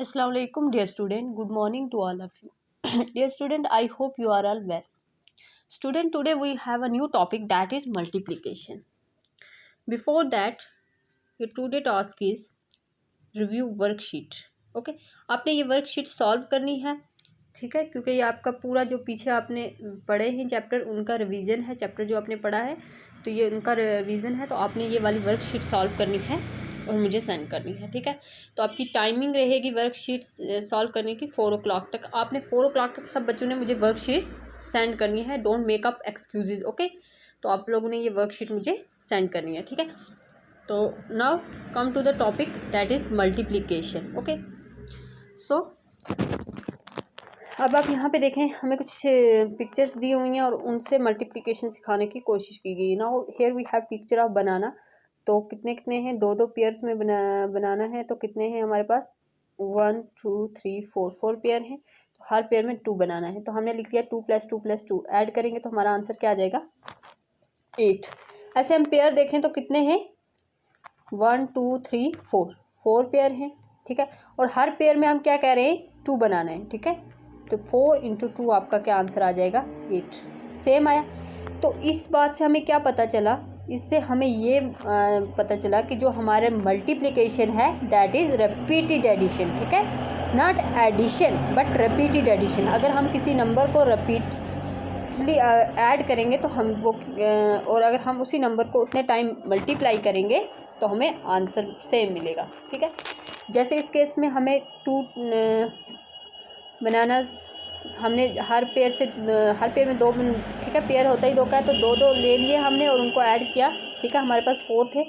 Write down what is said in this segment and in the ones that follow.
Assalamualaikum dear student, good morning to all of you. Dear student, I hope you are all well. Student, today we have a new topic, that is multiplication. Before that, your today task is review worksheet. Okay आपने ये worksheet solve करनी है, ठीक है, क्योंकि ये आपका पूरा जो पीछे आपने पढ़े हैं चैप्टर उनका रिवीजन है। चैप्टर जो आपने पढ़ा है तो ये उनका रिवीजन है, तो आपने ये वाली वर्कशीट सॉल्व करनी है और मुझे सेंड करनी है, ठीक है। तो आपकी टाइमिंग रहेगी वर्कशीट सॉल्व करने की 4 o'clock तक। आपने 4 o'clock तक सब बच्चों ने मुझे वर्कशीट सेंड करनी है। Don't make up excuses, okay. तो आप लोगों ने ये वर्कशीट मुझे सेंड करनी है, ठीक है। तो now come to the topic, that is multiplication, okay. So अब आप यहाँ पे देखें, हमें कुछ पिक्चर्स दी हुई हैं और उनसे मल्टीप्लिकेशन सिखाने की कोशिश की गई। Now here we have picture of banana. तो कितने कितने हैं, दो दो पेयर्स में बनाना है। तो कितने हैं हमारे पास, 1 2 3 4 पेयर हैं। तो हर पेयर में 2 बनाना है। तो हमने लिख लिया 2 + 2 + 2 ऐड करेंगे तो हमारा आंसर क्या आ जाएगा, 8। ऐसे हम पेयर देखें तो कितने हैं, 1 2 3 4 पेयर हैं, ठीक है। और हर पेयर में हम क्या कह रहे हैं, 2 बनाना है, ठीक है। तो 4 × 2 आपका क्या आंसर आ जाएगा, 8। सेम आया। तो इस बात से हमें क्या पता चला, इससे हमें ये पता चला कि जो हमारे मल्टीप्लिकेशन है दैट इज़ रिपीटेड एडिशन, ठीक है, not addition but repeated addition. अगर हम किसी नंबर को रिपीटली ऐड करेंगे तो हम वो और अगर हम उसी नंबर को उतने टाइम मल्टीप्लाई करेंगे तो हमें आंसर सेम मिलेगा, ठीक है। जैसे इस केस में हमें 2 बनानास, हमने हर पेयर में 2, ठीक है, पेयर होता ही 2 का है, तो 2 ले लिए हमने और उनको ऐड किया, ठीक है। हमारे पास 4 थे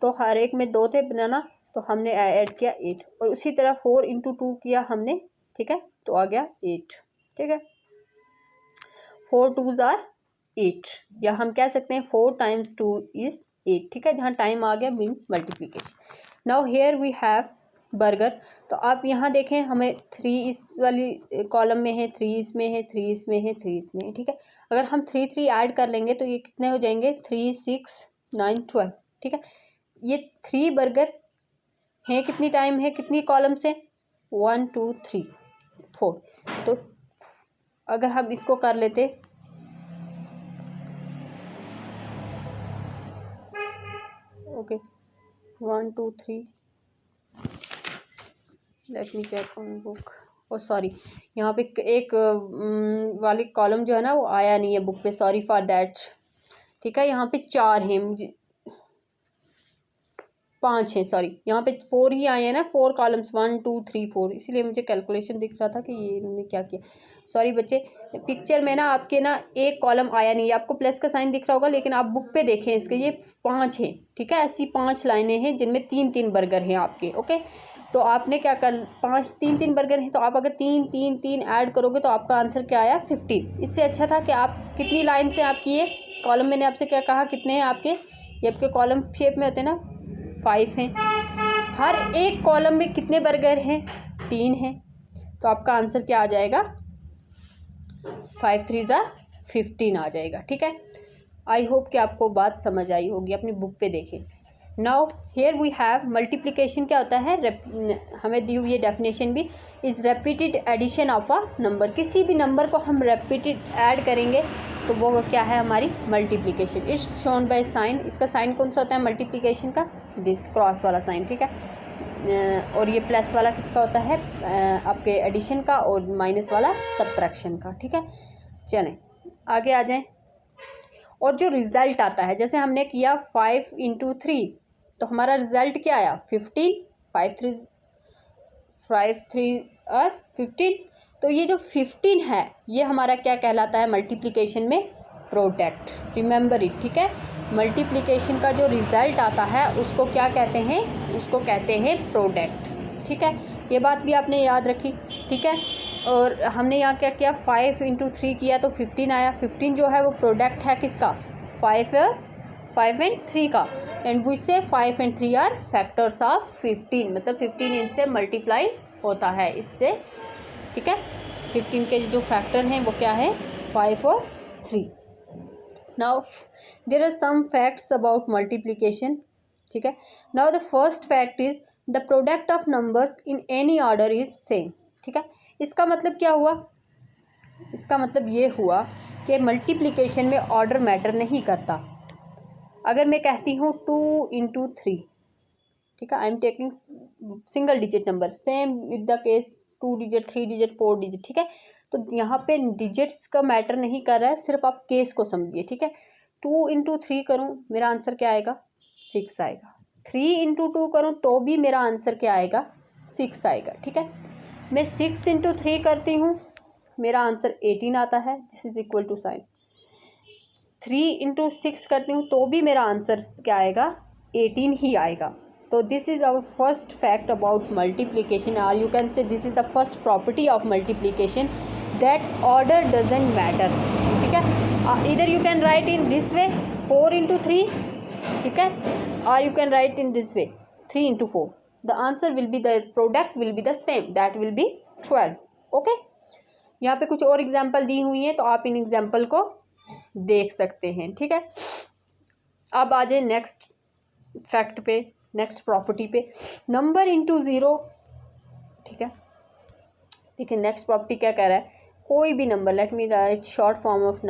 तो हर एक में 2 थे बनाना, तो हमने ऐड किया 8। और उसी तरह 4 × 2 किया हमने, ठीक है, तो आ गया 8, ठीक है। 4 2s are 8, या हम कह सकते हैं 4 × 2 = 8, ठीक है। जहाँ टाइम आ गया means multiplication. Now here we have burger. तो आप यहाँ देखें, हमें 3 इस वाली कॉलम में है, 3 इसमें है, 3 इसमें है, 3 इसमें है, ठीक है। अगर हम 3 3 ऐड कर लेंगे तो ये कितने हो जाएंगे, 3 6 9 12, ठीक है। ये 3 बर्गर हैं, कितनी टाइम है, कितनी कॉलम से, 1 2 3 4। तो अगर हम इसको कर लेते, okay, 1 2 3, let me check on book. Oh sorry, यहाँ पे एक वाली कॉलम जो है ना वो आया नहीं है बुक पे, सॉरी फॉर दैट, ठीक है। यहाँ पे 4 हैं, मुझे 5 हैं, सॉरी, यहाँ पे 4 ही आए हैं ना, 4 कॉलम्स, 1 2 3 4, इसीलिए मुझे कैलकुलेशन दिख रहा था कि ये इन्होंने क्या किया। सॉरी बच्चे, पिक्चर में ना आपके ना एक कॉलम आया नहीं है, आपको प्लस का साइन दिख रहा होगा, लेकिन आप बुक पे देखें इसके, ये 5 हैं, ठीक है। ऐसी 5 लाइनें हैं जिनमें 3 3 बर्गर हैं आपके, ओके। तो आपने क्या कर, 3 3 बर्गर हैं, तो आप अगर 3 3 3 ऐड करोगे तो आपका आंसर क्या आया, 15। इससे अच्छा था कि आप कितनी लाइन से आपकी ये कॉलम, मैंने आपसे क्या कहा, कितने हैं आपके, ये आपके कॉलम शेप में होते हैं ना, 5 हैं। हर एक कॉलम में कितने बर्गर हैं, 3 हैं। तो आपका आंसर क्या आ जाएगा, 5 3 = 15 आ जाएगा, ठीक है। आई होप कि आपको बात समझ आई होगी, अपनी बुक पे देखें। Now here we have multiplication क्या होता है, हमें दी हुई ये डेफिनेशन भी, is repeated addition of a number. किसी भी नंबर को हम रिपीटेड ऐड करेंगे तो वो क्या है, हमारी multiplication. It's shown by sine. इसका साइन कौन सा होता है मल्टीप्लिकेशन का, दिस क्रॉस वाला साइन, ठीक है। और ये प्लस वाला किसका होता है, आपके एडिशन का, और माइनस वाला सब्ट्रैक्शन का, ठीक है। चलें आगे आ जाएं। और जो रिज़ल्ट आता है, जैसे हमने किया 5 × 3, तो हमारा रिज़ल्ट क्या आया, 15। 5 3 और 15। तो ये जो 15 है ये हमारा क्या कहलाता है मल्टीप्लिकेशन में, प्रोडक्ट। रिमेंबर इट, ठीक है। मल्टीप्लिकेशन का जो रिज़ल्ट आता है उसको क्या कहते हैं, उसको कहते हैं प्रोडक्ट, ठीक है। ये बात भी आपने याद रखी, ठीक है। और हमने यहाँ क्या किया, 5 × 3 किया तो 15 आया। 15 जो है वो प्रोडक्ट है किसका, 5 and 3 का। एंड वी से 5 and 3 आर फैक्टर्स ऑफ 15, मतलब 15 इनसे मल्टीप्लाई होता है इससे, ठीक है। 15 के जो फैक्टर हैं वो क्या है, 5 और 3। Now there are some facts about multiplication, ठीक है। Now the first fact is the product of numbers in any order is same. ठीक है, इसका मतलब क्या हुआ? इसका मतलब ये हुआ कि मल्टीप्लिकेशन में ऑर्डर मैटर नहीं करता। अगर मैं कहती हूँ 2 × 3, ठीक है, I am taking single digit number, same with the case 2 digit, 3 digit, 4 digit. ठीक है, तो यहाँ पे डिजिट्स का मैटर नहीं कर रहा है, सिर्फ आप केस को समझिए। ठीक है, 2 × 3 करूँ, मेरा आंसर क्या आएगा? 6 आएगा। 3 × 2 करूँ तो भी मेरा आंसर क्या आएगा? 6 आएगा। ठीक है, मैं 6 × 3 करती हूँ, मेरा आंसर 18 आता है। This is equal to sign. 3 × 6 करती हूँ तो भी मेरा आंसर क्या आएगा? 18 ही आएगा। तो this is our first fact about multiplication, और you can say this is the first property of multiplication, that order doesn't matter. ठीक है, इधर you can write in this way 4 × 3, ठीक है, और you can write in this way 3 × 4। The answer will be, the product will be the same, that will be 12। Okay, यहाँ पे कुछ और एग्जाम्पल दी हुई हैं, तो आप इन एग्जाम्पल को देख सकते हैं। ठीक है, अब आ जाए नेक्स्ट फैक्ट पे, नेक्स्ट प्रॉपर्टी पे, नंबर इंटू ज़ीरो। ठीक है, देखिए नेक्स्ट प्रॉपर्टी क्या कह रहा है? कोई भी number, let me right short form of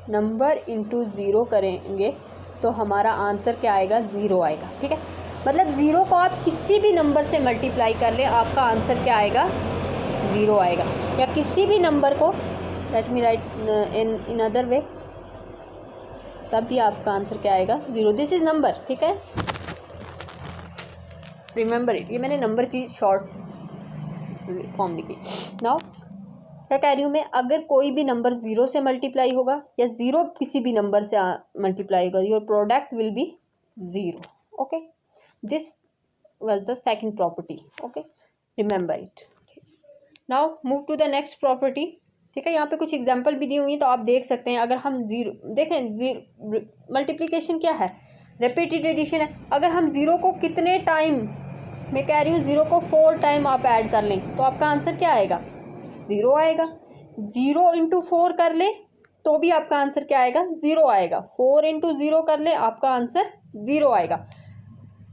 number into zero करेंगे तो हमारा आंसर क्या आएगा? ज़ीरो आएगा। ठीक है, मतलब ज़ीरो को आप किसी भी नंबर से मल्टीप्लाई कर लें, आपका आंसर क्या आएगा? ज़ीरो आएगा। या किसी भी नंबर को, let me right in other way, तब भी आपका आंसर क्या आएगा? ज़ीरो। This is number. ठीक है, रिमेंबर इट, ये मैंने नंबर की शॉर्ट फॉर्म लिखी। नाउ क्या कह रही हूँ मैं? अगर कोई भी नंबर ज़ीरो से मल्टीप्लाई होगा या ज़ीरो किसी भी नंबर से मल्टीप्लाई होगा, your product will be zero. Okay, this was the second property. Okay, remember it. Now move to the next property. ठीक है, यहाँ पे कुछ एग्जांपल भी दी हुई है, तो आप देख सकते हैं। अगर हम ज़ीरो देखें, मल्टीप्लिकेशन क्या है? रिपीटेड एडिशन है। अगर हम ज़ीरो को कितने टाइम, मैं कह रही हूँ ज़ीरो को 4 टाइम आप ऐड कर लें तो आपका आंसर क्या आएगा? ज़ीरो आएगा। 0 × 4 कर लें तो भी आपका आंसर क्या आएगा? ज़ीरो आएगा। 4 × 0 कर लें, आपका आंसर ज़ीरो आएगा।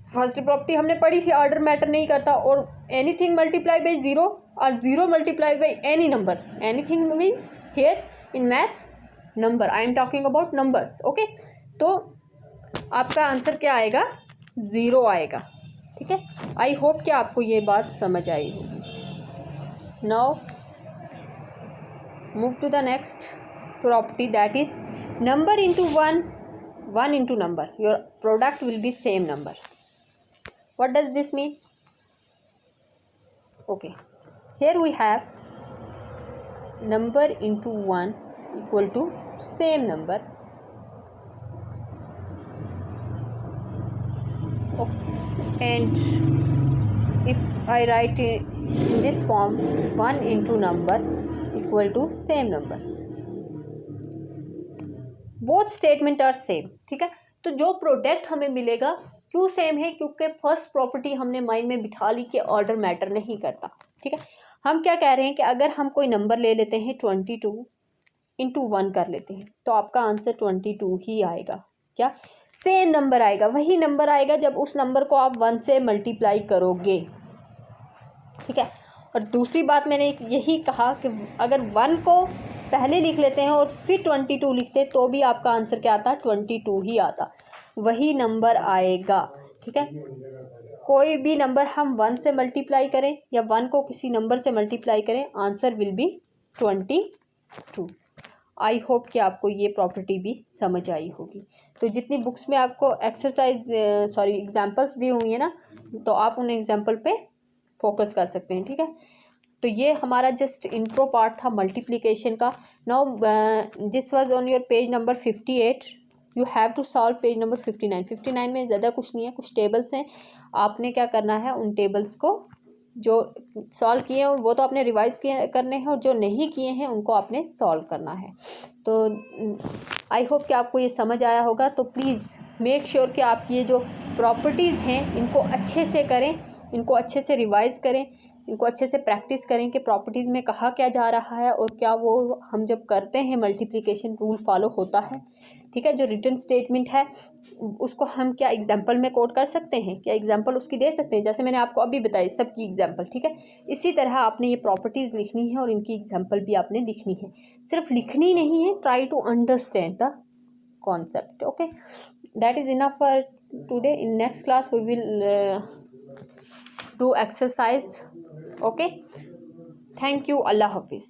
फर्स्ट प्रॉपर्टी हमने पढ़ी थी, ऑर्डर मैटर नहीं करता, और एनीथिंग मल्टीप्लाई बाई ज़ीरो और zero multiply by any number, anything means here in maths number, I am talking about numbers. Okay, तो आपका आंसर क्या आएगा? ज़ीरो आएगा। ठीक है, आई होप कि आपको ये बात समझ आई होगी। Now move to the next property, that is number into one, one into number, your product will be same number. What does this mean? Okay, here we have number into 1 equal to same number. Okay, and if I write in this form 1 into number equal to same number, both statement are same. ठीक है, तो जो product हमें मिलेगा क्यों same है? क्योंकि first property हमने माइंड में बिठा ली कि ऑर्डर मैटर नहीं करता। ठीक है, हम क्या कह रहे हैं कि अगर हम कोई नंबर ले लेते हैं 22 × 1 कर लेते हैं तो आपका आंसर 22 ही आएगा। क्या? सेम नंबर आएगा, वही नंबर आएगा जब उस नंबर को आप 1 से मल्टीप्लाई करोगे। ठीक है, और दूसरी बात मैंने यही कहा कि अगर 1 को पहले लिख लेते हैं और फिर 22 लिखते तो भी आपका आंसर क्या आता? 22 ही आता, वही नंबर आएगा। ठीक है, कोई भी नंबर हम 1 से मल्टीप्लाई करें या 1 को किसी नंबर से मल्टीप्लाई करें, answer will B 22। I hope कि आपको ये प्रॉपर्टी भी समझ आई होगी। तो जितनी बुक्स में आपको एग्जांपल्स दी हुई है ना, तो आप उन एग्जांपल पे फोकस कर सकते हैं। ठीक है, तो ये हमारा जस्ट इंट्रो पार्ट था मल्टीप्लिकेशन का। Now this was on your page number 58, you have to solve page number 59। 59 में ज़्यादा कुछ नहीं है, कुछ टेबल्स हैं, आपने क्या करना है, उन टेबल्स को जो सॉल्व किए हैं वो तो आपने रिवाइज करने हैं, और जो नहीं किए हैं उनको आपने सॉल्व करना है। तो आई होप कि आपको ये समझ आया होगा। तो प्लीज़ मेक श्योर कि आप ये जो प्रॉपर्टीज़ हैं इनको अच्छे से करें, इनको अच्छे से रिवाइज करें, इनको अच्छे से प्रैक्टिस करें कि प्रॉपर्टीज़ में कहा क्या जा रहा है और क्या वो हम जब करते हैं मल्टीप्लिकेशन रूल फॉलो होता है। ठीक है, जो रिटन स्टेटमेंट है उसको हम क्या एग्जांपल में कोट कर सकते हैं, क्या एग्जांपल उसकी दे सकते हैं, जैसे मैंने आपको अभी बताई सबकी एग्जांपल। ठीक है, इसी तरह आपने ये प्रॉपर्टीज़ लिखनी है और इनकी एग्जांपल भी आपने लिखनी है। सिर्फ लिखनी नहीं है, try to understand the concept. Okay, that is enough for today. In next class we will do exercise. Okay, thank you. Allah Hafiz.